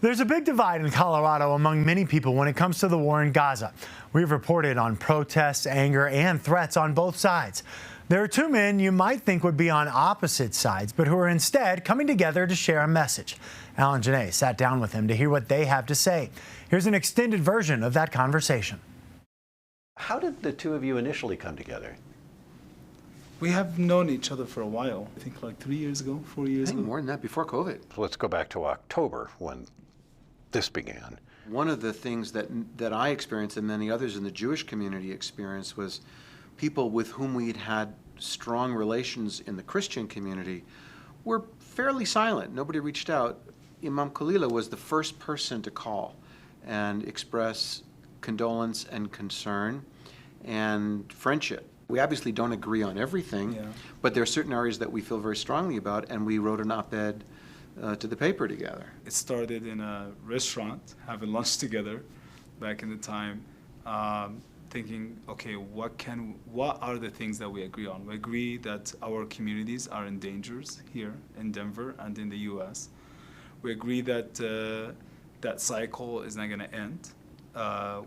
There's a big divide in Colorado among many people when it comes to the war in Gaza. We've reported on protests, anger, and threats on both sides. There are two men you might think would be on opposite sides, but who are instead coming together to share a message. Alan Janae sat down with him to hear what they have to say. Here's an extended version of that conversation. How did the two of you initially come together? We have known each other for a while. I think like 3 years ago, 4 years ago. More than that, before COVID. Let's go back to October when this began. One of the things that I experienced and many others in the Jewish community experienced was people with whom we had had strong relations in the Christian community were fairly silent. Nobody reached out. Imam Kolila was the first person to call and express condolence and concern and friendship. We obviously don't agree on everything, but there are certain areas that we feel very strongly about, and we wrote an op-ed to the paper together. It started in a restaurant, having lunch together back in the time, thinking, okay, what are the things that we agree on? We agree that our communities are in dangers here in Denver and in the US. We agree that that cycle is not going to end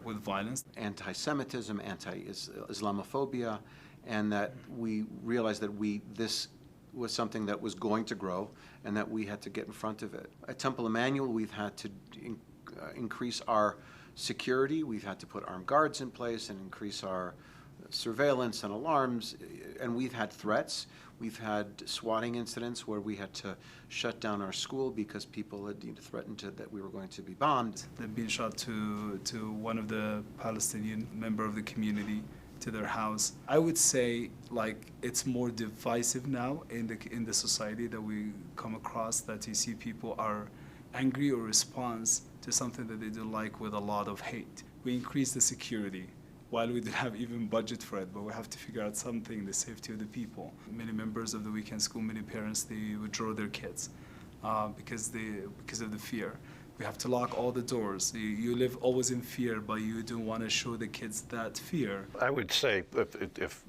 with violence. Anti-Semitism, anti-Islamophobia, and that we realized that this was something that was going to grow and that we had to get in front of it. At Temple Emanuel, we've had to increase our security. We've had to put armed guards in place and increase our surveillance and alarms, and we've had threats. We've had swatting incidents where we had to shut down our school because people had threatened that we were going to be bombed. They've been shot to one of the Palestinian member of the community, to their house. I would say like it's more divisive now in the society that we come across, that you see people are angry or response to something that they don't like with a lot of hate. We increase the security while we didn't have even budget for it, but we have to figure out something, the safety of the people. Many members of the weekend school, many parents, they withdraw their kids because of the fear. We have to lock all the doors. You live always in fear, but you don't want to show the kids that fear. I would say, if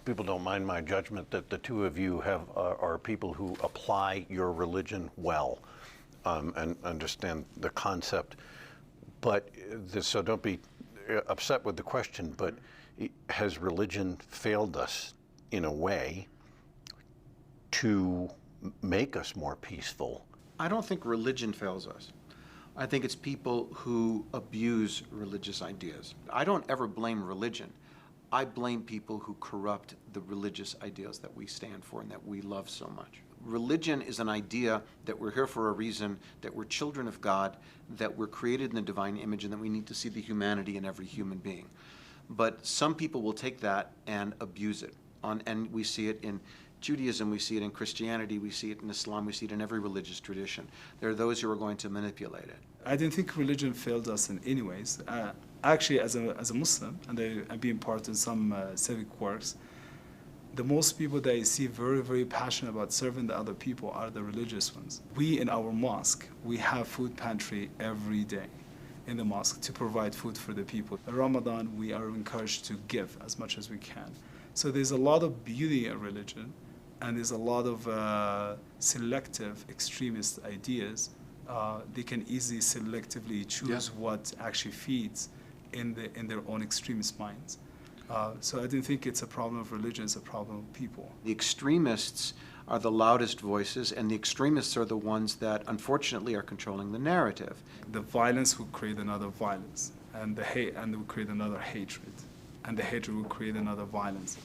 people don't mind my judgment, that the two of you are people who apply your religion well and understand the concept. But so don't be upset with the question, but has religion failed us in a way to make us more peaceful? I don't think religion fails us. I think it's people who abuse religious ideas. I don't ever blame religion. I blame people who corrupt the religious ideals that we stand for and that we love so much. Religion is an idea that we're here for a reason, that we're children of God, that we're created in the divine image, and that we need to see the humanity in every human being. But some people will take that and abuse it. And we see it in Judaism, we see it in Christianity, we see it in Islam, we see it in every religious tradition. There are those who are going to manipulate it. I don't think religion failed us in any ways. Actually, as a Muslim, and I've been part in some civic works, the most people that I see very, very passionate about serving the other people are the religious ones. We in our mosque, we have food pantry every day in the mosque to provide food for the people. In Ramadan, we are encouraged to give as much as we can. So there's a lot of beauty in religion, and there's a lot of selective extremist ideas. They can easily selectively choose what actually feeds in their own extremist minds. So I don't think it's a problem of religion, it's a problem of people. The extremists are the loudest voices, and the extremists are the ones that unfortunately are controlling the narrative. The violence will create another violence, and the hate, and will create another hatred, and the hatred will create another violence.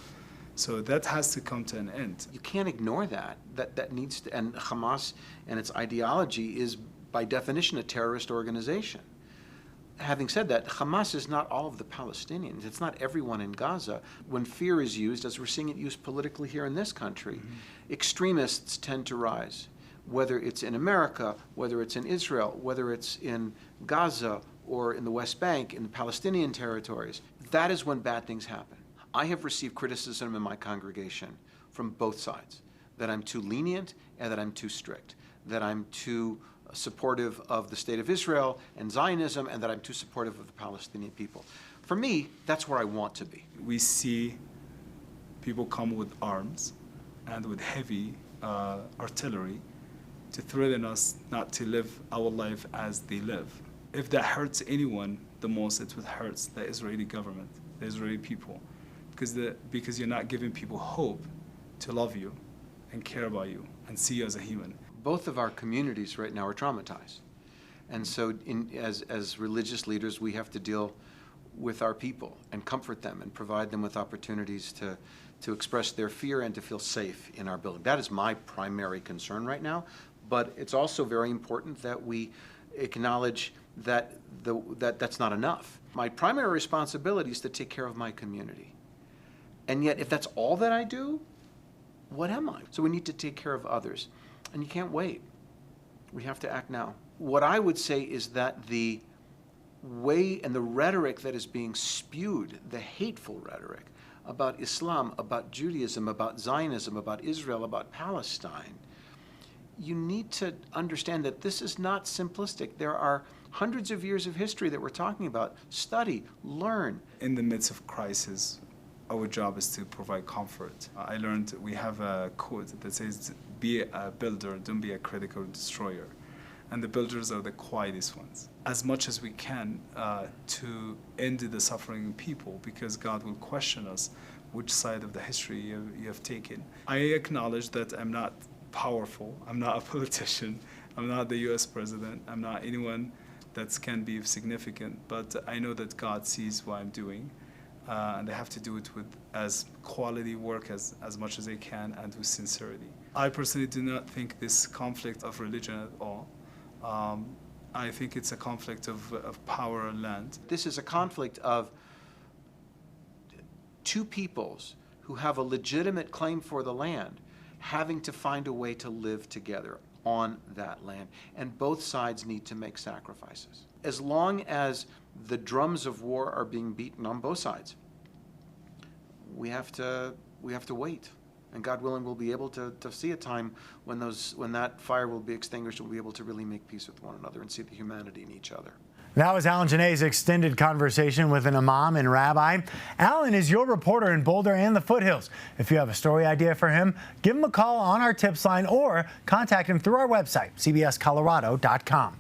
So that has to come to an end. You can't ignore that. That needs to, and Hamas and its ideology is by definition a terrorist organization. Having said that, Hamas is not all of the Palestinians. It's not everyone in Gaza. When fear is used, as we're seeing it used politically here in this country, extremists tend to rise. Whether it's in America, whether it's in Israel, whether it's in Gaza or in the West Bank, in the Palestinian territories, that is when bad things happen. I have received criticism in my congregation from both sides, that I'm too lenient and that I'm too strict, that I'm too supportive of the state of Israel and Zionism, and that I'm too supportive of the Palestinian people. For me, that's where I want to be. We see people come with arms and with heavy artillery to threaten us not to live our life as they live. If that hurts anyone the most, it would hurt the Israeli government, the Israeli people, because you're not giving people hope to love you and care about you and see you as a human. Both of our communities right now are traumatized. And so as religious leaders, we have to deal with our people and comfort them and provide them with opportunities to express their fear and to feel safe in our building. That is my primary concern right now. But it's also very important that we acknowledge that that's not enough. My primary responsibility is to take care of my community. And yet, if that's all that I do, what am I? So we need to take care of others. And you can't wait. We have to act now. What I would say is that the way and the rhetoric that is being spewed, the hateful rhetoric about Islam, about Judaism, about Zionism, about Israel, about Palestine, you need to understand that this is not simplistic. There are hundreds of years of history that we're talking about. Study, learn. In the midst of crisis, our job is to provide comfort. I learned we have a quote that says, be a builder, don't be a critical destroyer. And the builders are the quietest ones. As much as we can to end the suffering people, because God will question us which side of the history you have taken. I acknowledge that I'm not powerful. I'm not a politician. I'm not the US president. I'm not anyone that can be significant. But I know that God sees what I'm doing. And I have to do it with as quality work as much as I can and with sincerity. I personally do not think this conflict of religion at all. I think it's a conflict of power and land. This is a conflict of two peoples who have a legitimate claim for the land having to find a way to live together on that land. And both sides need to make sacrifices. As long as the drums of war are being beaten on both sides, we have to wait. And God willing, we'll be able to see a time when that fire will be extinguished, and we'll be able to really make peace with one another and see the humanity in each other. That was Alan Janae's extended conversation with an Imam and Rabbi. Alan is your reporter in Boulder and the foothills. If you have a story idea for him, give him a call on our tips line or contact him through our website, cbscolorado.com.